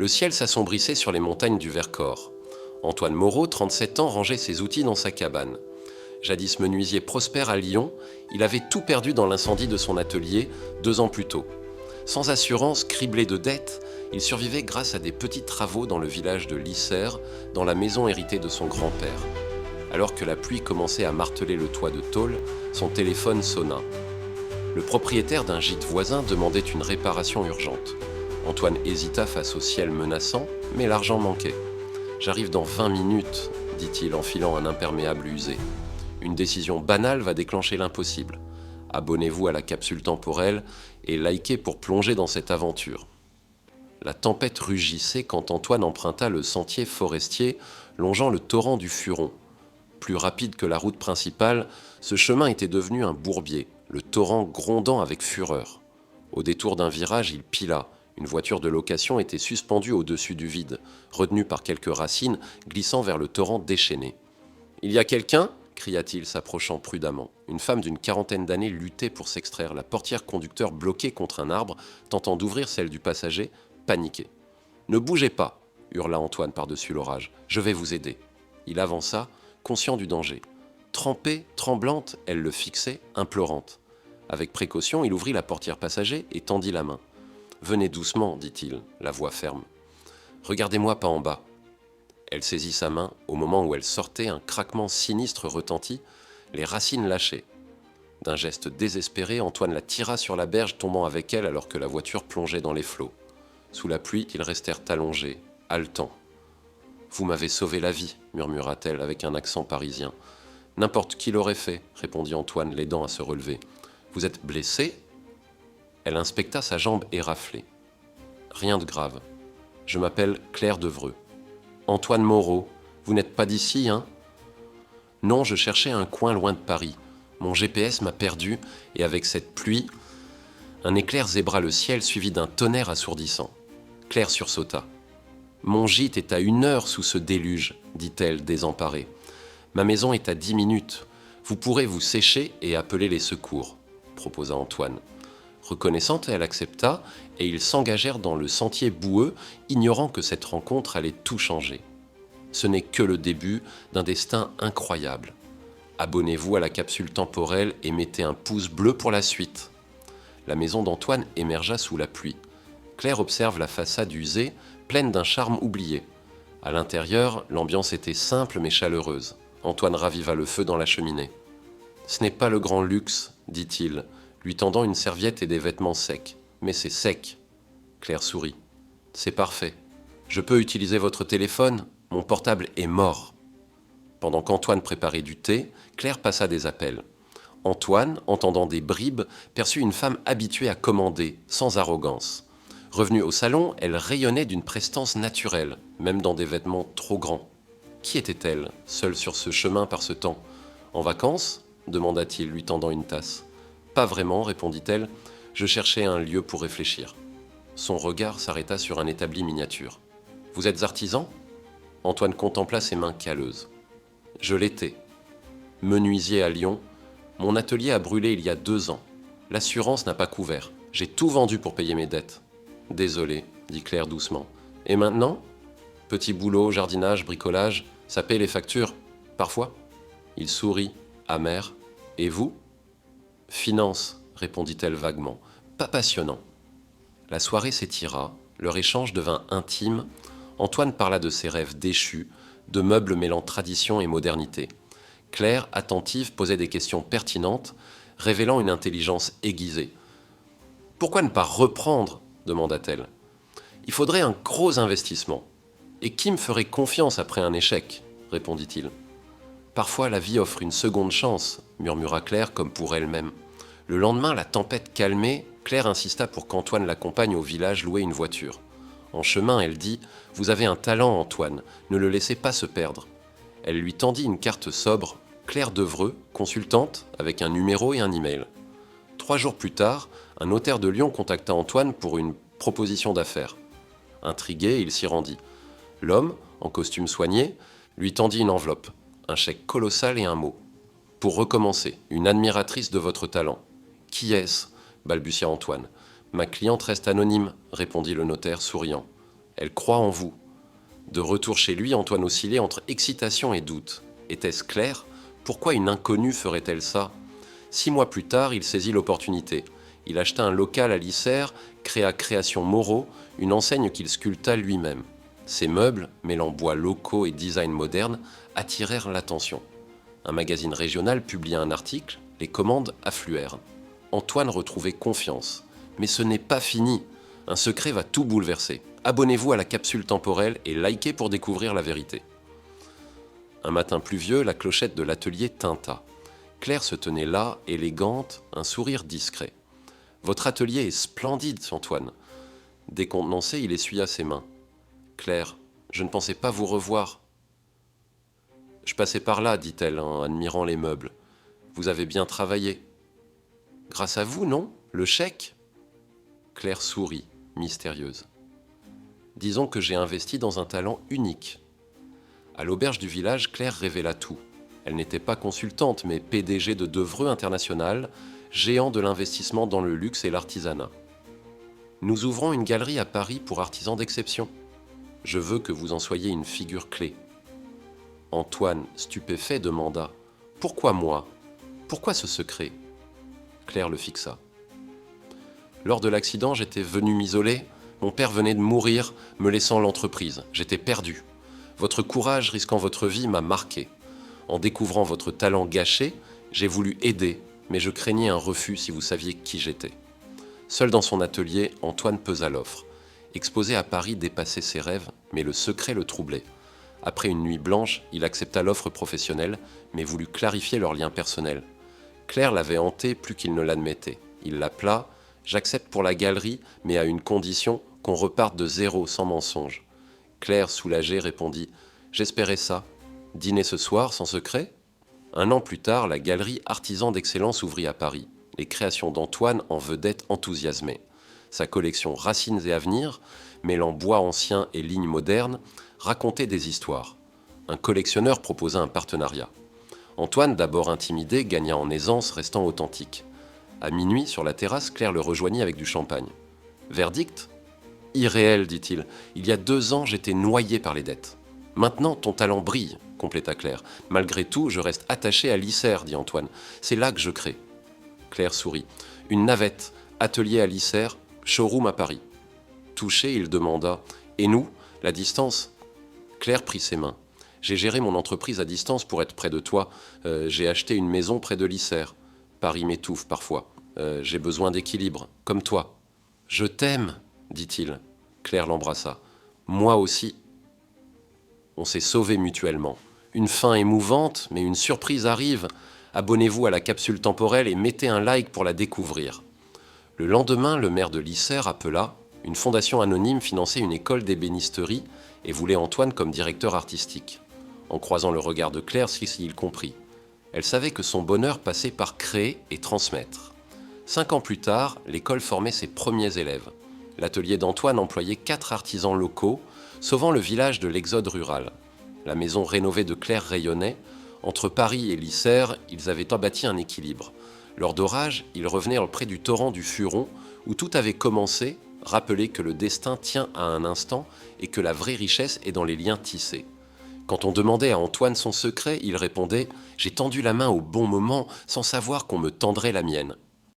Le ciel s'assombrissait sur les montagnes du Vercors. Antoine Moreau, 37 ans, rangeait ses outils dans sa cabane. Jadis menuisier prospère à Lyon, il avait tout perdu dans l'incendie de son atelier 2 ans plus tôt. Sans assurance, criblé de dettes, il survivait grâce à des petits travaux dans le village de Lissères, dans la maison héritée de son grand-père. Alors que la pluie commençait à marteler le toit de tôle, son téléphone sonna. Le propriétaire d'un gîte voisin demandait une réparation urgente. Antoine hésita face au ciel menaçant, mais l'argent manquait. « J'arrive dans 20 minutes, dit-il en filant un imperméable usé. Une décision banale va déclencher l'impossible. Abonnez-vous à la capsule temporelle et likez pour plonger dans cette aventure. La tempête rugissait quand Antoine emprunta le sentier forestier longeant le torrent du Furon. Plus rapide que la route principale, ce chemin était devenu un bourbier, le torrent grondant avec fureur. Au détour d'un virage, il pila. Une voiture de location était suspendue au-dessus du vide, retenue par quelques racines glissant vers le torrent déchaîné. « Il y a quelqu'un » cria-t-il, s'approchant prudemment. Une femme d'une quarantaine d'années luttait pour s'extraire, la portière conducteur bloquée contre un arbre, tentant d'ouvrir celle du passager, paniquée. « Ne bougez pas !» hurla Antoine par-dessus l'orage. « Je vais vous aider. » Il avança, conscient du danger. Trempée, tremblante, elle le fixait, implorante. Avec précaution, il ouvrit la portière passager et tendit la main. « Venez doucement, dit-il, la voix ferme. « Regardez-moi pas en bas. » Elle saisit sa main. Au moment où elle sortait, un craquement sinistre retentit. Les racines lâchaient. D'un geste désespéré, Antoine la tira sur la berge, tombant avec elle alors que la voiture plongeait dans les flots. Sous la pluie, ils restèrent allongés, haletants. « Vous m'avez sauvé la vie, » murmura-t-elle avec un accent parisien. « N'importe qui l'aurait fait, » répondit Antoine, l'aidant à se relever. « Vous êtes blessé ?» Elle inspecta sa jambe éraflée. « Rien de grave. Je m'appelle Claire Devreux. »« Antoine Moreau, vous n'êtes pas d'ici, hein ?»« Non, je cherchais un coin loin de Paris. Mon GPS m'a perdu, et avec cette pluie... » Un éclair zébra le ciel, suivi d'un tonnerre assourdissant. Claire sursauta. « Mon gîte est à 1 heure sous ce déluge, » dit-elle, désemparée. « Ma maison est à 10 minutes. Vous pourrez vous sécher et appeler les secours, » proposa Antoine. Reconnaissante, elle accepta, et ils s'engagèrent dans le sentier boueux, ignorant que cette rencontre allait tout changer. Ce n'est que le début d'un destin incroyable. Abonnez-vous à la capsule temporelle et mettez un pouce bleu pour la suite. La maison d'Antoine émergea sous la pluie. Claire observe la façade usée, pleine d'un charme oublié. À l'intérieur, l'ambiance était simple mais chaleureuse. Antoine raviva le feu dans la cheminée. « Ce n'est pas le grand luxe, » dit-il, lui tendant une serviette et des vêtements secs. « Mais c'est sec. » Claire sourit. « C'est parfait. Je peux utiliser votre téléphone ? Mon portable est mort. » Pendant qu'Antoine préparait du thé, Claire passa des appels. Antoine, entendant des bribes, perçut une femme habituée à commander, sans arrogance. Revenue au salon, elle rayonnait d'une prestance naturelle, même dans des vêtements trop grands. Qui était-elle, seule sur ce chemin par ce temps ? En vacances ? Demanda-t-il, lui tendant une tasse. Pas vraiment, répondit-elle. Je cherchais un lieu pour réfléchir. Son regard s'arrêta sur un établi miniature. Vous êtes artisan ? Antoine contempla ses mains calleuses. Je l'étais. Menuisier à Lyon. Mon atelier a brûlé il y a 2 ans. L'assurance n'a pas couvert. J'ai tout vendu pour payer mes dettes. Désolé, dit Claire doucement. Et maintenant ? Petit boulot, jardinage, bricolage, ça paie les factures. Parfois. Il sourit, amer. Et vous ? Finance, répondit-elle vaguement. Pas passionnant. La soirée s'étira, leur échange devint intime. Antoine parla de ses rêves déchus, de meubles mêlant tradition et modernité. Claire, attentive, posait des questions pertinentes, révélant une intelligence aiguisée. « Pourquoi ne pas reprendre ?» demanda-t-elle. « Il faudrait un gros investissement. Et qui me ferait confiance après un échec ?» répondit-il. « Parfois, la vie offre une seconde chance, » murmura Claire comme pour elle-même. Le lendemain, la tempête calmée, Claire insista pour qu'Antoine l'accompagne au village louer une voiture. En chemin, elle dit « Vous avez un talent, Antoine, ne le laissez pas se perdre. » Elle lui tendit une carte sobre, Claire Devreux, consultante, avec un numéro et un email. 3 jours plus tard, un notaire de Lyon contacta Antoine pour une proposition d'affaires. Intrigué, il s'y rendit. L'homme, en costume soigné, lui tendit une enveloppe, un chèque colossal et un mot. « Pour recommencer, une admiratrice de votre talent. »« Qui est-ce » balbutia Antoine. « Ma cliente reste anonyme, » répondit le notaire, souriant. « Elle croit en vous. De retour chez lui, Antoine oscillait entre excitation et doute. Était-ce clair? Pourquoi une inconnue ferait-elle ça? 6 mois plus tard, il saisit l'opportunité. Il acheta un local à l'Isère, créa Création Moreau, une enseigne qu'il sculpta lui-même. Ses meubles, mêlant bois locaux et design moderne, attirèrent l'attention. Un magazine régional publia un article, les commandes affluèrent. Antoine retrouvait confiance. Mais ce n'est pas fini. Un secret va tout bouleverser. Abonnez-vous à la capsule temporelle et likez pour découvrir la vérité. Un matin pluvieux, la clochette de l'atelier tinta. Claire se tenait là, élégante, un sourire discret. « Votre atelier est splendide, Antoine. » Décontenancé, il essuya ses mains. « Claire, je ne pensais pas vous revoir. »« Je passais par là, dit-elle en admirant les meubles. Vous avez bien travaillé. »« Grâce à vous, non? Le chèque ?» Claire sourit, mystérieuse. « Disons que j'ai investi dans un talent unique. » À l'auberge du village, Claire révéla tout. Elle n'était pas consultante, mais PDG de Devreux International, géant de l'investissement dans le luxe et l'artisanat. Nous ouvrons une galerie à Paris pour artisans d'exception. Je veux que vous en soyez une figure clé. Antoine, stupéfait, demanda « Pourquoi moi? Pourquoi ce secret ?» Claire le fixa. Lors de l'accident, j'étais venu m'isoler. Mon père venait de mourir, me laissant l'entreprise. J'étais perdu. Votre courage risquant votre vie m'a marqué. En découvrant votre talent gâché, j'ai voulu aider, mais je craignais un refus si vous saviez qui j'étais. Seul dans son atelier, Antoine pesa l'offre. Exposé à Paris dépassait ses rêves, mais le secret le troublait. Après une nuit blanche, il accepta l'offre professionnelle, mais voulut clarifier leur lien personnel. Claire l'avait hanté plus qu'il ne l'admettait. Il l'appela « J'accepte pour la galerie, mais à une condition, qu'on reparte de zéro, sans mensonge. » Claire, soulagée, répondit « J'espérais ça. Dîner ce soir, sans secret ?» 1 an plus tard, la galerie Artisans d'Excellence ouvrit à Paris. Les créations d'Antoine en vedette enthousiasmaient. Sa collection Racines et Avenir, mêlant bois ancien et lignes modernes, racontait des histoires. Un collectionneur proposa un partenariat. Antoine, d'abord intimidé, gagna en aisance, restant authentique. À minuit, sur la terrasse, Claire le rejoignit avec du champagne. Verdict ? Irréel, dit-il. Il y a 2 ans, j'étais noyé par les dettes. Maintenant, ton talent brille, compléta Claire. Malgré tout, je reste attaché à l'Isère, dit Antoine. C'est là que je crée. Claire sourit. Une navette, atelier à l'Isère, showroom à Paris. Touché, il demanda « Et nous, la distance ?» Claire prit ses mains. « J'ai géré mon entreprise à distance pour être près de toi. J'ai acheté une maison près de l'Isère. Paris m'étouffe parfois. J'ai besoin d'équilibre, comme toi. »« Je t'aime, » dit-il. Claire l'embrassa. « Moi aussi. » On s'est sauvés mutuellement. Une fin émouvante, mais une surprise arrive. Abonnez-vous à la capsule temporelle et mettez un like pour la découvrir. Le lendemain, le maire de l'Isère appela. Une fondation anonyme finançait une école d'ébénisterie et voulait Antoine comme directeur artistique. En croisant le regard de Claire, il comprit. Elle savait que son bonheur passait par créer et transmettre. 5 ans plus tard, l'école formait ses premiers élèves. L'atelier d'Antoine employait 4 artisans locaux, sauvant le village de l'exode rural. La maison rénovée de Claire rayonnait. Entre Paris et l'Isère, ils avaient bâti un équilibre. Lors d'orages, ils revenaient près du torrent du Furon, où tout avait commencé, rappeler que le destin tient à un instant et que la vraie richesse est dans les liens tissés. Quand on demandait à Antoine son secret, il répondait « J'ai tendu la main au bon moment sans savoir qu'on me tendrait la mienne.